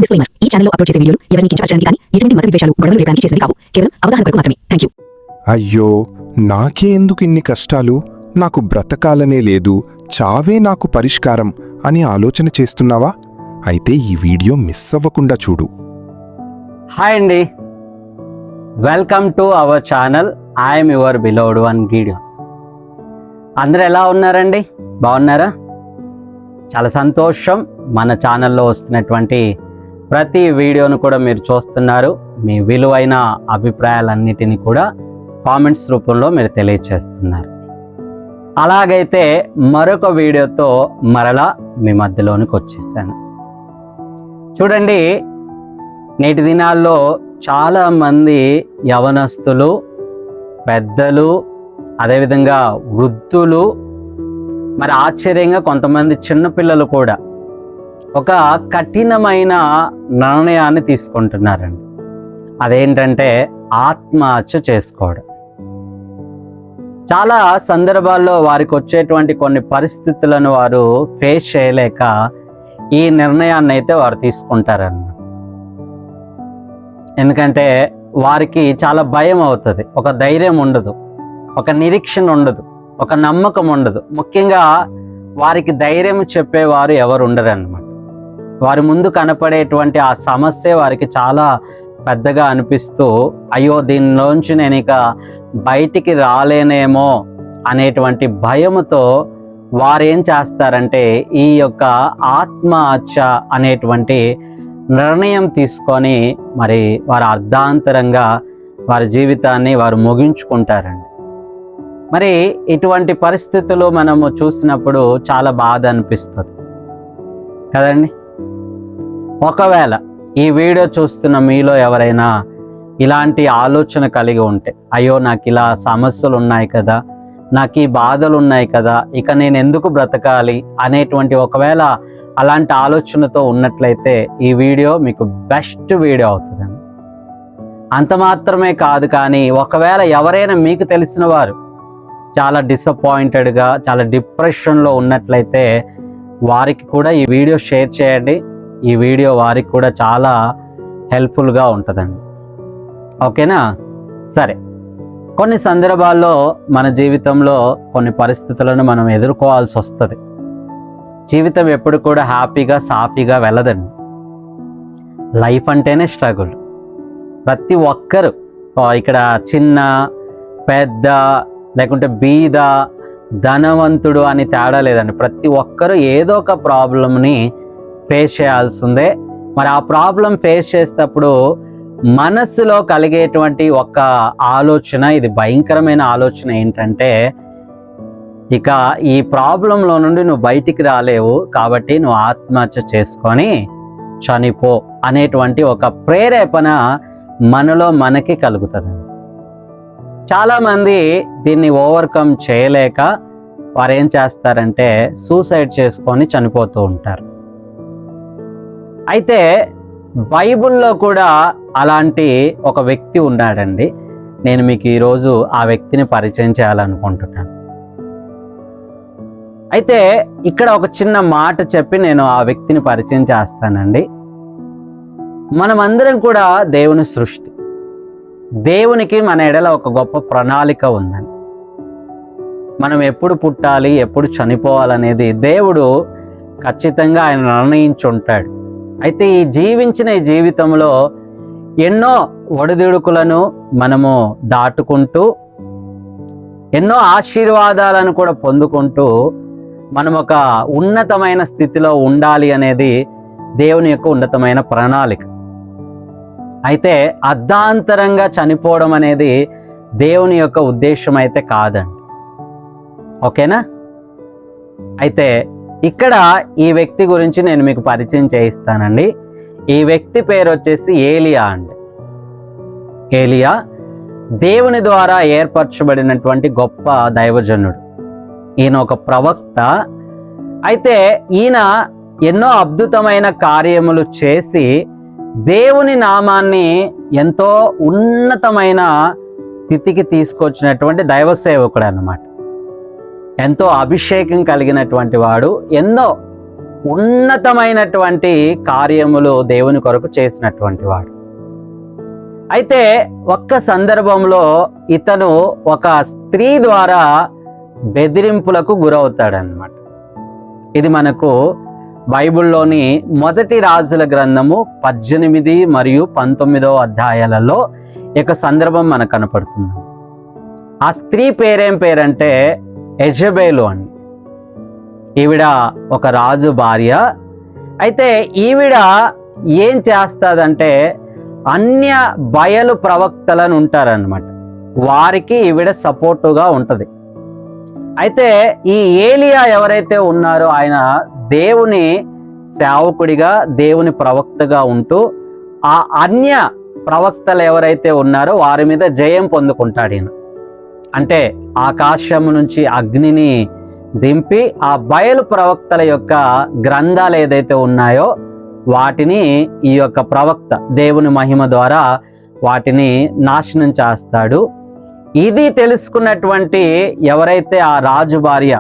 Disclaimer: ఈ ఛానల్లో upload చేసే వీడియోలు ఎవరిని కించపరచడానికి కానీ ఎటువంటి మత విద్వేషాలు, గొడవలు రేపడానికి చేసేవి కావు. కేవలం అవగాహన కొరకు మాత్రమే. థాంక్యూ. అయ్యో, నాకే ఎందుకు ఇన్ని కష్టాలు? నాకు బ్రతకాలనే లేదు, చావే నాకు పరిష్కారం అని ఆలోచన చేస్తున్నావా? అయితే ఈ వీడియో మిస్ అవ్వకుండా చూడు. హాయ్ అండి, welcome to our channel. I'm your beloved one Gideon. అందరూ ఎలా ఉన్నారండి? బాగున్నారా? చాలా సంతోషం. మన ఛానల్లో వస్తున్నటువంటి ప్రతి వీడియోను కూడా మీరు చూస్తున్నారు. మీ విలువైన అభిప్రాయాలన్నిటినీ కూడా కామెంట్స్ రూపంలో మీరు తెలియచేస్తున్నారు. అలాగైతే మరొక వీడియోతో మరలా మీ మధ్యలోనికి వచ్చేసాను. చూడండి, నేటి దినాల్లో చాలామంది యవనస్తులు, పెద్దలు, అదేవిధంగా వృద్ధులు, మరి ఆశ్చర్యంగా కొంతమంది చిన్నపిల్లలు కూడా ఒక కఠినమైన నిర్ణయాన్ని తీసుకుంటున్నారండి. అదేంటంటే ఆత్మహత్య చేసుకోవడం. చాలా సందర్భాల్లో వారికి వచ్చేటువంటి కొన్ని పరిస్థితులను వారు ఫేస్ చేయలేక ఈ నిర్ణయాన్ని అయితే వారు తీసుకుంటారన్నమాట. ఎందుకంటే వారికి చాలా భయం అవుతుంది, ఒక ధైర్యం ఉండదు, ఒక నిరీక్షణ ఉండదు, ఒక నమ్మకం ఉండదు. ముఖ్యంగా వారికి ధైర్యం చెప్పేవారు ఎవరు ఉండరు అన్నమాట. వారి ముందు కనపడేటువంటి ఆ సమస్య వారికి చాలా పెద్దగా అనిపిస్తూ, అయ్యో దీనిలోంచి నేను ఇక బయటికి రాలేనేమో అనేటువంటి భయముతో వారు ఏం చేస్తారంటే ఈ యొక్క ఆత్మహత్య అనేటువంటి నిర్ణయం తీసుకొని మరి వారు అర్ధాంతరంగా వారి జీవితాన్ని వారు ముగించుకుంటారండి. మరి ఇటువంటి పరిస్థితులు మనము చూసినప్పుడు చాలా బాధ అనిపిస్తుంది కదండి. ఒకవేళ ఈ వీడియో చూస్తున్న మీలో ఎవరైనా ఇలాంటి ఆలోచన కలిగి ఉంటే, అయ్యో నాకు ఇలా సమస్యలు ఉన్నాయి కదా, నాకు ఈ బాధలు ఉన్నాయి కదా, ఇక నేను ఎందుకు బ్రతకాలి అనేటువంటి ఒకవేళ అలాంటి ఆలోచనతో ఉన్నట్లయితే ఈ వీడియో మీకు బెస్ట్ వీడియో అవుతుందండి. అంత మాత్రమే కాదు, కానీ ఒకవేళ ఎవరైనా మీకు తెలిసిన వారు చాలా డిసప్పాయింటెడ్గా, చాలా డిప్రెషన్లో ఉన్నట్లయితే వారికి కూడా ఈ వీడియో షేర్ చేయండి. ఈ వీడియో వారికి కూడా చాలా హెల్ప్ఫుల్గా ఉంటుందండి. ఓకేనా? సరే, కొన్ని సందర్భాల్లో మన జీవితంలో కొన్ని పరిస్థితులను మనం ఎదుర్కోవాల్సి వస్తుంది. జీవితం ఎప్పుడు కూడా హ్యాపీగా సాఫీగా వెళ్ళదండి. లైఫ్ అంటేనే స్ట్రగుల్. ప్రతి ఒక్కరు, సో ఇక్కడ చిన్న పెద్ద లేకుంటే బీద ధనవంతుడు అని తేడా లేదండి. ప్రతి ఒక్కరూ ఏదో ఒక ప్రాబ్లంని ఫేస్ చేయాల్సిందే. మరి ఆ ప్రాబ్లం ఫేస్ చేసేటప్పుడు మనస్సులో కలిగేటువంటి ఒక ఆలోచన, ఇది భయంకరమైన ఆలోచన ఏంటంటే, ఇక ఈ ప్రాబ్లంలో నుండి నువ్వు బయటికి రాలేవు కాబట్టి నువ్వు ఆత్మహత్య చేసుకొని చనిపో అనేటువంటి ఒక ప్రేరేపణ మనలో మనకి కలుగుతుంది. చాలామంది దీన్ని ఓవర్కమ్ చేయలేక వారు ఏం చేస్తారంటే సూసైడ్ చేసుకొని చనిపోతూ ఉంటారు. అయితే బైబిల్లో కూడా అలాంటి ఒక వ్యక్తి ఉన్నాడండి. నేను మీకు ఈరోజు ఆ వ్యక్తిని పరిచయం చేయాలనుకుంటున్నాను. అయితే ఇక్కడ ఒక చిన్న మాట చెప్పి నేను ఆ వ్యక్తిని పరిచయం చేస్తానండి. మనమందరం కూడా దేవుని సృష్టి. దేవునికి మన ఎడల ఒక గొప్ప ప్రణాళిక ఉందని. మనం ఎప్పుడు పుట్టాలి, ఎప్పుడు చనిపోవాలనేది దేవుడు ఖచ్చితంగా ఆయన నిర్ణయించుంటాడు. అయితే ఈ జీవితంలో ఎన్నో ఒడిదుడుకులను మనము దాటుకుంటూ, ఎన్నో ఆశీర్వాదాలను కూడా పొందుకుంటూ మనం ఒక ఉన్నతమైన స్థితిలో ఉండాలి అనేది దేవుని యొక్క ఉన్నతమైన ప్రణాళిక. అయితే అర్ధాంతరంగా చనిపోవడం అనేది దేవుని యొక్క ఉద్దేశం అయితే కాదండి. ఓకేనా? అయితే ఇక్కడ ఈ వ్యక్తి గురించి నేను మీకు పరిచయం చేయిస్తానండి. ఈ వ్యక్తి పేరు వచ్చేసి ఏలియా అండి. ఏలియా దేవుని ద్వారా ఏర్పరచబడినటువంటి గొప్ప దైవజనుడు. ఈయన ఒక ప్రవక్త. అయితే ఈయన ఎన్నో అద్భుతమైన కార్యములు చేసి దేవుని నామాన్ని ఎంతో ఉన్నతమైన స్థితికి తీసుకొచ్చినటువంటి దైవ సేవకుడు అన్నమాట. ఎంతో అభిషేకం కలిగినటువంటి వాడు. ఎన్నో ఉన్నతమైనటువంటి కార్యములు దేవుని కొరకు చేసినటువంటి వాడు. అయితే ఒక్క సందర్భంలో ఇతను ఒక స్త్రీ ద్వారా బెదిరింపులకు గురవుతాడనమాట. ఇది మనకు బైబిల్లోని మొదటి రాజుల గ్రంథము 18 మరియు 19 అధ్యాయాలలో ఒక సందర్భం మనకు కనపడుతుంది. ఆ స్త్రీ పేరేం పేరంటే యెజబెలు అండి. ఈవిడ ఒక రాజు భార్య. అయితే ఈవిడ ఏం చేస్తాదంటే అన్య బయలు ప్రవక్తలను ఉంటారన్నమాట, వారికి ఈవిడ సపోర్టుగా ఉంటది. అయితే ఈ ఏలియా ఎవరైతే ఉన్నారో ఆయన దేవుని సేవకుడిగా, దేవుని ప్రవక్తగా ఉంటూ ఆ అన్య ప్రవక్తలు ఎవరైతే ఉన్నారో వారి మీద జయం పొందుకుంటాడు ఈయన. అంటే ఆకాశం నుంచి అగ్నిని దింపి ఆ బయలు ప్రవక్తల యొక్క గ్రంథాలు ఏదైతే ఉన్నాయో వాటిని ఈ యొక్క ప్రవక్త దేవుని మహిమ ద్వారా వాటిని నాశనం చేస్తాడు. ఇది తెలుసుకున్నటువంటి ఎవరైతే ఆ రాజు భార్య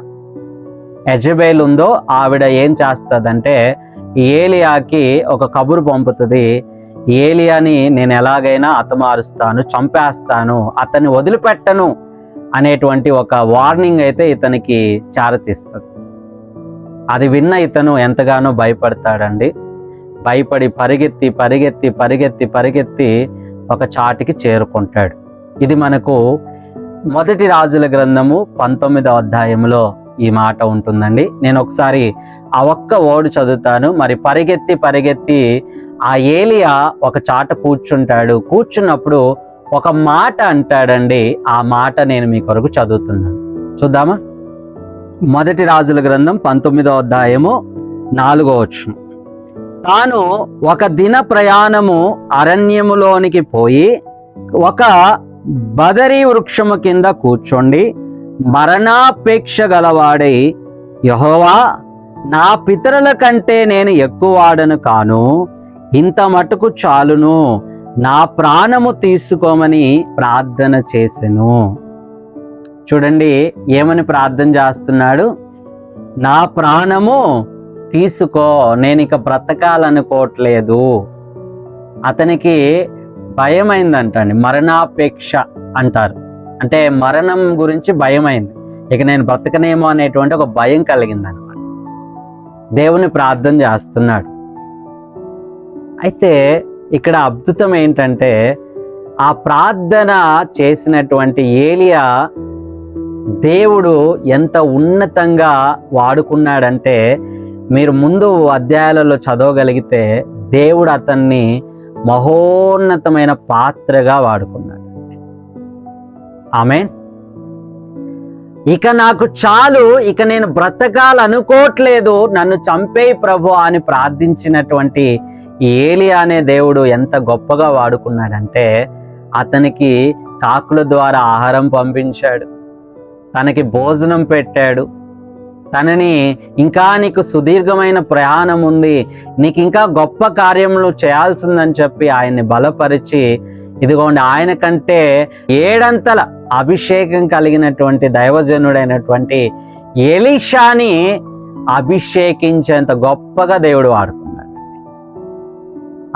యెజబెల్ ఉందో ఆవిడ ఏం చేస్తుందంటే ఏలియాకి ఒక కబురు పంపుతుంది. ఏలియాని నేను ఎలాగైనా హతమారుస్తాను, చంపేస్తాను, అతన్ని వదిలిపెట్టను అనేటువంటి ఒక వార్నింగ్ అయితే ఇతనికి చారతీస్తుంది. అది విన్న ఇతను ఎంతగానో భయపడతాడండి. భయపడి పరిగెత్తి పరిగెత్తి పరిగెత్తి పరిగెత్తి ఒక చాటికి చేరుకుంటాడు. ఇది మనకు మొదటి రాజుల గ్రంథము 19వ అధ్యాయంలో ఈ మాట ఉంటుందండి. నేను ఒకసారి ఆ ఒక్క వర్డ్ చదువుతాను. మరి పరిగెత్తి పరిగెత్తి ఆ ఏలియా ఒక చాట కూర్చుంటాడు. కూర్చున్నప్పుడు ఒక మాట అంటాడండి. ఆ మాట నేను మీ కొరకు చదువుతున్నాను, చూద్దామా? మొదటి రాజుల గ్రంథం 19వ అధ్యాయము 4వ వచనం. తాను ఒక దిన ప్రయాణము అరణ్యములోనికి పోయి ఒక బదరీ వృక్షము కింద కూర్చోండి మరణాపేక్ష గలవాడై, యెహోవా, నా పితరుల కంటే నేను ఎక్కువాడను కాను, ఇంత మటుకు చాలును, నా ప్రాణము తీసుకోమని ప్రార్థన చేసెను. చూడండి ఏమని ప్రార్థన చేస్తున్నాడు? నా ప్రాణము తీసుకో, నేను ఇక బ్రతకాలనుకోవట్లేదు. అతనికి భయమైందంటండి. మరణాపేక్ష అంటారు, అంటే మరణం గురించి భయమైంది. ఇక నేను బ్రతకనేమో అనేటువంటి ఒక భయం కలిగింది అనమాట. దేవుని ప్రార్థన చేస్తున్నాడు. అయితే ఇక్కడ అద్భుతం ఏంటంటే ఆ ప్రార్థన చేసినటువంటి ఏలియా దేవుడు ఎంత ఉన్నతంగా వాడుకున్నాడంటే మీరు ముందు అధ్యాయాలలో చదవగలిగితే దేవుడు అతన్ని మహోన్నతమైన పాత్రగా వాడుకున్నాడు. ఆమేన్. ఇక నాకు చాలు, ఇక నేను బ్రతకాలనుకోవట్లేదు, నన్ను చంపేయి ప్రభు అని ప్రార్థించినటువంటి ఏలియా అనే దేవుడు ఎంత గొప్పగా వాడుకున్నాడంటే అతనికి కాకుల ద్వారా ఆహారం పంపించాడు, తనకి భోజనం పెట్టాడు, తనని ఇంకా నీకు సుదీర్ఘమైన ప్రయాణం ఉంది, నీకు ఇంకా గొప్ప కార్యములు చేయాల్సిందని చెప్పి ఆయన్ని బలపరిచి, ఇదిగోండి ఆయన కంటే 7 అంతల అభిషేకం కలిగినటువంటి దైవజనుడైనటువంటి ఎలీషాని అభిషేకించేంత గొప్పగా దేవుడు వాడుకున్నాడు.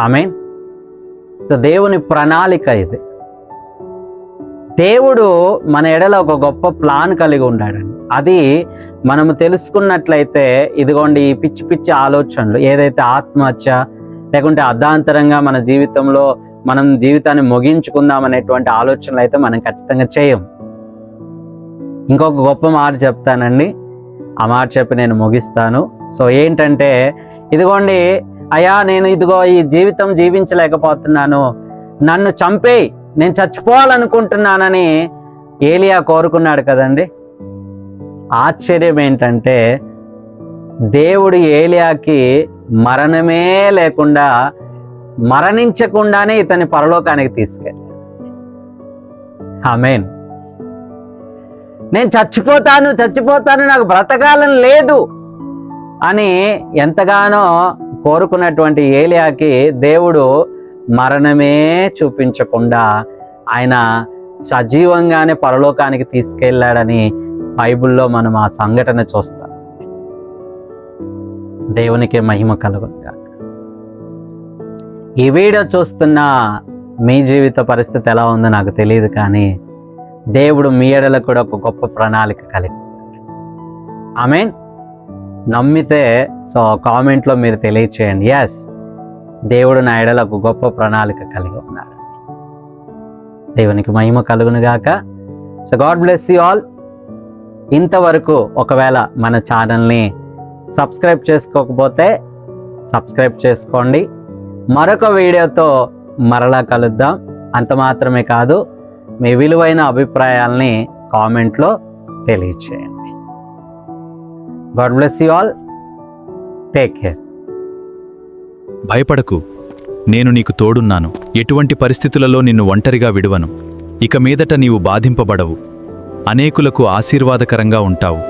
ఆమేన్. సో దేవుని ప్రణాళిక ఇది. దేవుడు మన ఎడల ఒక గొప్ప ప్లాన్ కలిగి ఉన్నాడండి. అది మనము తెలుసుకున్నట్లయితే ఇదిగోండి ఈ పిచ్చి పిచ్చి ఆలోచనలు, ఏదైతే ఆత్మహత్య లేకుంటే అర్ధాంతరంగా మన జీవితంలో మనం జీవితాన్ని ముగించుకుందాం అనేటువంటి ఆలోచనలు అయితే మనం ఖచ్చితంగా చేయం. ఇంకొక గొప్ప మాట చెప్తానండి, ఆ మాట చెప్పి నేను ముగిస్తాను. సో ఏంటంటే ఇదిగోండి అయ్యా నేను ఇదిగో ఈ జీవితం జీవించలేకపోతున్నాను, నన్ను చంపేయి, నేను చచ్చిపోవాలనుకుంటున్నానని ఏలియా కోరుకున్నాడు కదండి. ఆశ్చర్యం ఏంటంటే దేవుడు ఏలియాకి మరణమే లేకుండా, మరణించకుండానే ఇతని పరలోకానికి తీసుకెళ్ళాడు. ఆమేన్. నేను చచ్చిపోతాను నాకు బ్రతకాలని లేదు అని ఎంతగానో కోరుకున్నటువంటి ఏలియాకి దేవుడు మరణమే చూపించకుండా ఆయన సజీవంగానే పరలోకానికి తీసుకెళ్ళాడని బైబిల్లో మనం ఆ సంఘటన చూస్తాం. దేవునికి మహిమ కలుగును గాక. ఈ వీడియో చూస్తున్న మీ జీవిత పరిస్థితి ఎలా ఉందో నాకు తెలియదు, కానీ దేవుడు మీ ఎడల కూడా ఒక గొప్ప ప్రణాళిక కలిగి. ఆమేన్. నమ్మితే కామెంట్లో మీరు తెలియచేయండి, ఎస్, దేవుడు నా ఎడల ఒక గొప్ప ప్రణాళిక కలిగి ఉన్నాడు. దేవునికి మహిమ కలుగును గాక. So God bless you all. ఇంతవరకు ఒకవేళ మన ఛానల్ని సబ్స్క్రైబ్ చేసుకోకపోతే సబ్స్క్రైబ్ చేసుకోండి. మరొక వీడియోతో మరలా కలుద్దాం. అంత మాత్రమే కాదు, మీ విలువైన అభిప్రాయాల్ని కామెంట్లో తెలియచేయండి. God bless you all. Take care. భయపడకు, నేను నీకు తోడున్నాను. ఎటువంటి పరిస్థితులలో నిన్ను ఒంటరిగా విడువను. ఇక మీదట నీవు బాధింపబడవు. అనేకులకు ఆశీర్వాదకరంగా ఉంటావు.